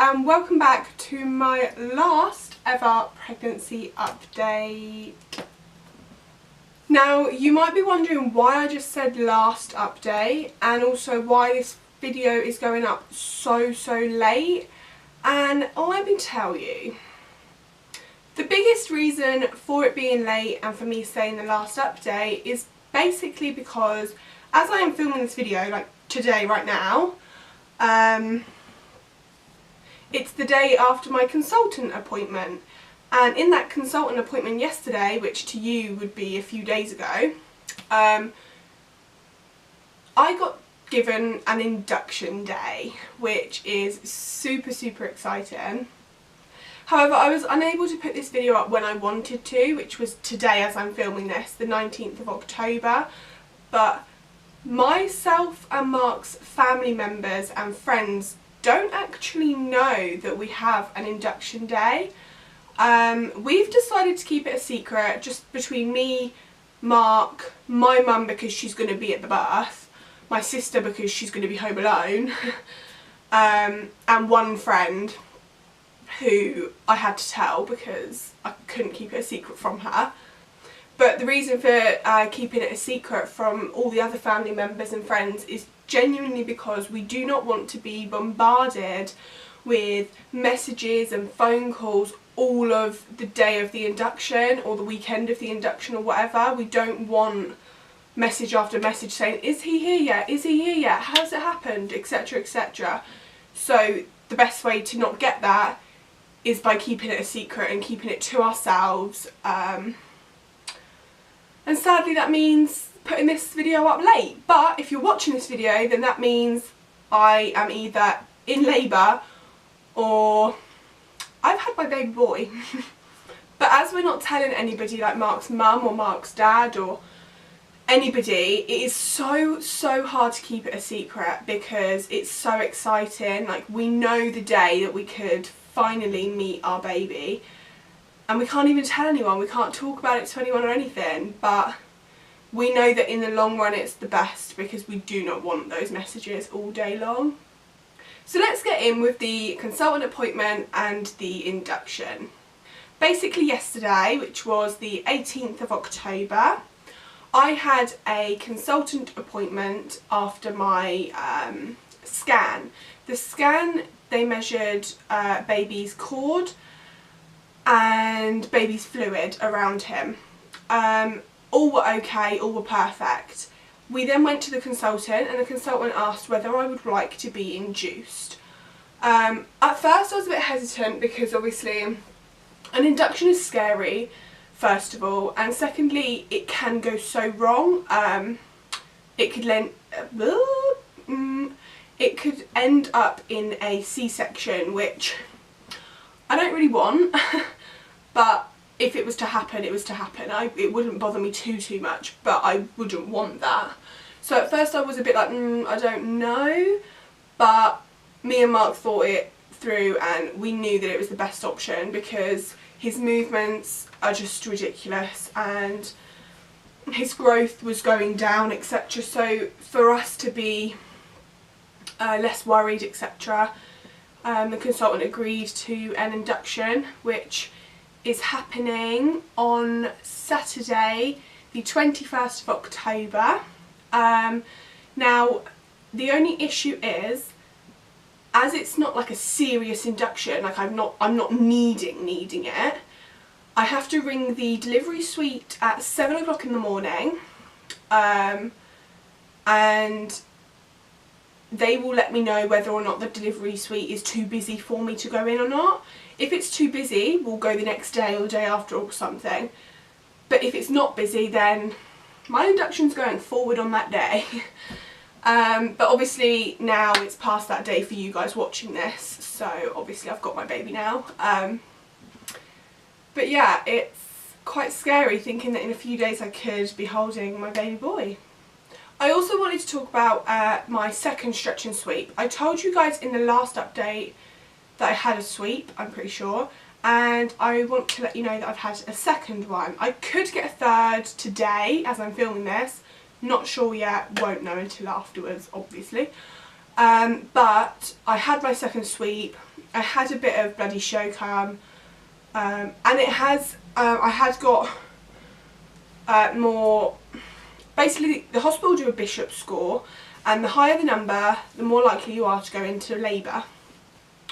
and welcome back to my last ever pregnancy update. Now you might be wondering why I just said last update and also why this video is going up so late, and let me tell you. The biggest reason for it being late and for me saying the last update is basically because as I am filming this video, like today, right now, it's the day after my consultant appointment, and in that consultant appointment yesterday, which to you would be a few days ago, I got given an induction day, which is super exciting. However, I was unable to put this video up when I wanted to, which was today as I'm filming this, the 19th of October, but myself and Mark's family members and friends don't actually know that we have an induction day. We've decided to keep it a secret, just between me, Mark, my mum because she's going to be at the birth, my sister because she's going to be home alone, and one friend who I had to tell because I couldn't keep it a secret from her. But the reason for keeping it a secret from all the other family members and friends is genuinely because we do not want to be bombarded with messages and phone calls all of the day of the induction or the weekend of the induction or whatever. We don't want message after message saying, is he here yet? Is he here yet? How's it happened? Etc, etc. So the best way to not get that is by keeping it a secret and keeping it to ourselves. And sadly that means putting this video up late, but if you're watching this video then that means I am either in labour or I've had my baby boy. But as we're not telling anybody, like Mark's mum or Mark's dad or anybody, it is so hard to keep it a secret because it's so exciting. Like, we know the day that we could finally meet our baby, and we can't even tell anyone, we can't talk about it to anyone or anything, but we know that in the long run it's the best because we do not want those messages all day long. So let's get in with the consultant appointment and the induction. Basically yesterday, which was the 18th of October, I had a consultant appointment after my scan. The scan, they measured baby's cord and baby's fluid around him. All were okay, all were perfect. We then went to the consultant and the consultant asked whether I would like to be induced. At first I was a bit hesitant because obviously an induction is scary, first of all, and secondly it can go so wrong. It could end up in a C-section, which I don't really want, but if it was to happen, it was to happen. It wouldn't bother me too much, but I wouldn't want that. So at first I was a bit like, I don't know, but me and Mark thought it through and we knew that it was the best option because his movements are just ridiculous and his growth was going down, etc. So for us to be less worried, etc., the consultant agreed to an induction, which is happening on Saturday the 21st of October. Now the only issue is, as it's not like a serious induction, like I'm not needing it, I have to ring the delivery suite at 7 o'clock in the morning, and they will let me know whether or not the delivery suite is too busy for me to go in or not. If it's too busy, we'll go the next day or the day after or something. But if it's not busy, then my induction's going forward on that day. But obviously now it's past that day for you guys watching this, so obviously I've got my baby now. But yeah, it's quite scary thinking that in a few days I could be holding my baby boy. I also wanted to talk about my second stretch and sweep. I told you guys in the last update that I had a sweep, I'm pretty sure, and I want to let you know that I've had a second one. I could get a third today as I'm filming this, not sure yet, won't know until afterwards obviously. But I had my second sweep, I had a bit of bloody show come, and it has, I had got more, basically the hospital do a Bishop score, and the higher the number, the more likely you are to go into labour,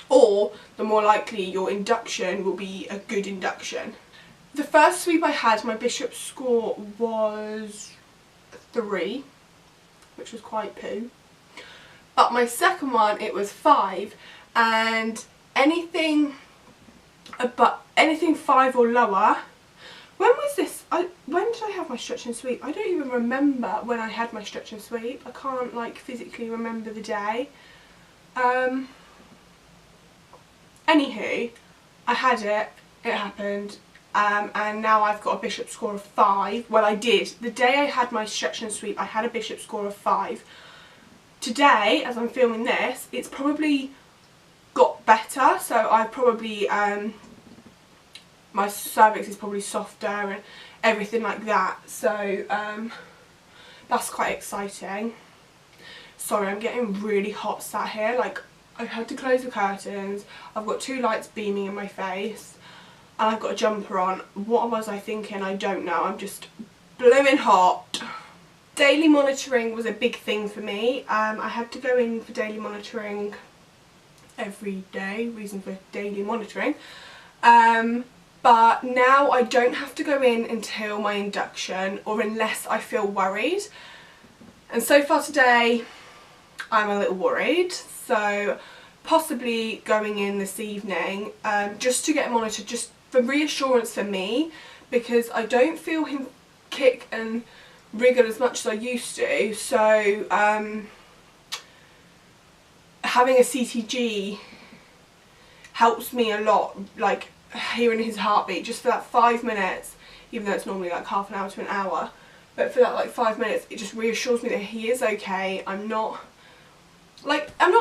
or the more likely your induction will be a good induction. The first sweep I had, my Bishop score was 3, which was quite poo. But my second one, it was 5, and anything 5 or lower. When was this? When did I have my stretch and sweep? I don't even remember when I had my stretch and sweep. I can't like physically remember the day. Anywho, I had it. It happened. And now I've got a Bishop score of 5. Well, I did. The day I had my stretch and sweep, I had a Bishop score of 5. Today, as I'm filming this, it's probably got better. So I probably, my cervix is probably softer and everything like that. So that's quite exciting. Sorry, I'm getting really hot sat here. Like, I had to close the curtains. I've got 2 lights beaming in my face. And I've got a jumper on. What was I thinking? I don't know. I'm just blooming hot. Daily monitoring was a big thing for me. I had to go in for daily monitoring every day. Reason for daily monitoring. But now I don't have to go in until my induction, or unless I feel worried. And so far today, I'm a little worried. So possibly going in this evening, just to get monitored, just for reassurance for me, because I don't feel him kick and wriggle as much as I used to. So having a CTG helps me a lot, like hearing his heartbeat just for that 5 minutes, even though it's normally like half an hour to an hour, but for that like 5 minutes, it just reassures me that he is okay. I'm not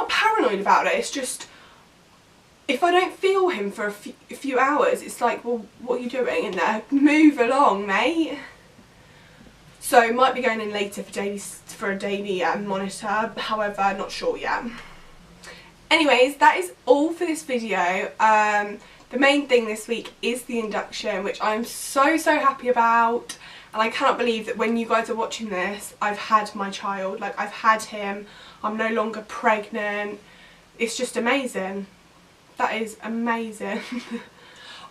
paranoid about it. It's just, if I don't feel him for a few hours, it's like, well, what are you doing in there? Move along, mate. So might be going in later for a daily monitor. However, not sure yet. Anyways, that is all for this video. The main thing this week is the induction, which I'm so happy about. And I cannot believe that when you guys are watching this, I've had my child. Like, I've had him. I'm no longer pregnant. It's just amazing. That is amazing.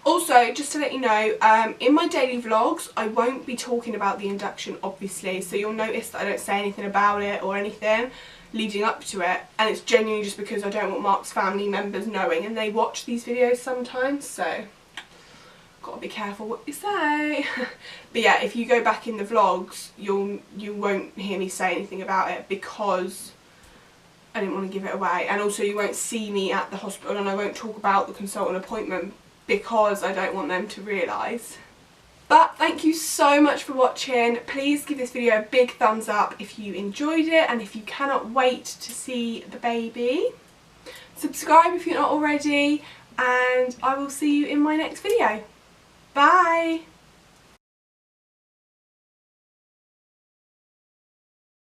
Also, just to let you know, in my daily vlogs, I won't be talking about the induction, obviously. So you'll notice that I don't say anything about it or anything leading up to it. And it's genuinely just because I don't want Mark's family members knowing. And they watch these videos sometimes, so gotta be careful what you say. But yeah, if you go back in the vlogs, you won't hear me say anything about it, because I didn't want to give it away. And also you won't see me at the hospital, and I won't talk about the consultant appointment because I don't want them to realise. But thank you so much for watching. Please give this video a big thumbs up if you enjoyed it, and if you cannot wait to see the baby. Subscribe if you're not already, and I will see you in my next video. Bye!